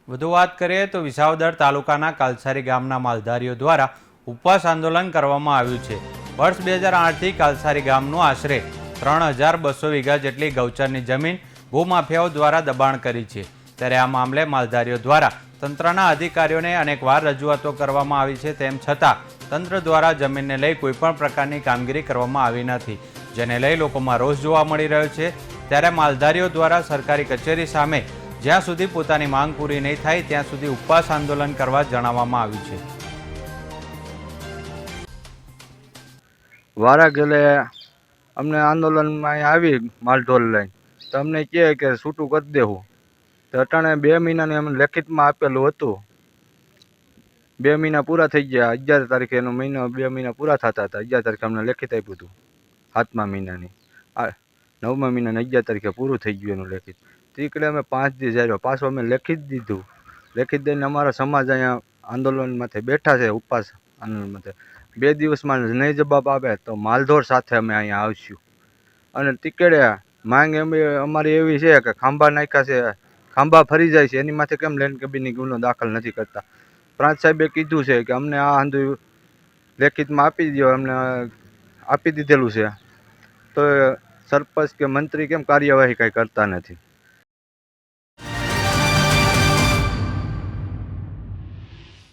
વધુ વાત કરીએ તો વિસાવદર તાલુકાના કાલસારી ગામના માલધારીઓ દ્વારા ઉપવાસ આંદોલન કરવામાં આવ્યું છે। વર્ષ 2008થી કાલસારી ગામનું આશરે 3200 વીઘા જેટલી ગૌચરની જમીન ભૂમાફિયાઓ દ્વારા દબાણ કરી છે। ત્યારે આ મામલે માલધારીઓ દ્વારા તંત્રના અધિકારીઓને અનેકવાર રજૂઆતો કરવામાં આવી છે, તેમ છતાં તંત્ર દ્વારા જમીનને લઈ કોઈપણ પ્રકારની કામગીરી કરવામાં આવી નથી, જેને લઈ લોકોમાં રોષ જોવા મળી રહ્યો છે। ત્યારે માલધારીઓ દ્વારા સરકારી કચેરી સામે જ્યાં સુધી પોતાની માંગ પૂરી નહીં થાય ત્યાં સુધી ઉપવાસ આંદોલન કરવા જણાવવામાં આવ્યું છે। વારા ગેલે અમને આંદોલનમાં આવી માલઢોર લઈને તો અમને કહે કે છૂટું કરી દેવું, તો અટાણે 2 મહિનાની અમે લેખિતમાં આપેલું હતું। 2 મહિના પૂરા થઈ ગયા, 11 તારીખે એનો મહિનો 2 મહિના પૂરા થતા હતા। 11 તારીખે અમને લેખિત આપ્યું હતું 7મા મહિનાની, 9મા મહિનાની 11 તારીખે પૂરું થઈ ગયું એનું લેખિત। તીકડે અમે 5 દી જાર્યો, પાછું અમે લેખિત દીધું। લેખિત દઈને અમારા સમાજ અહીંયા આંદોલન માથે બેઠા છે, ઉપવાસ આંદોલન માથે। 2 દિવસમાં નહીં જવાબ આવે તો માલઢોર સાથે અમે અહીંયા આવીશું। અને તીકડે માંગ અમારી એવી છે કે ખાંભા નાખ્યા છે, ખાંભા ફરી જાય છે, એની માથે કેમ લેન્ડ કબીરની ગુનો દાખલ નથી કરતા? પ્રાંત સાહેબે કીધું છે કે અમને આ આંદોલન લેખિતમાં આપી દો, અમને આપી દીધેલું છે, તો સરપંચ કે મંત્રી કેમ કાર્યવાહી કાંઈ કરતા નથી?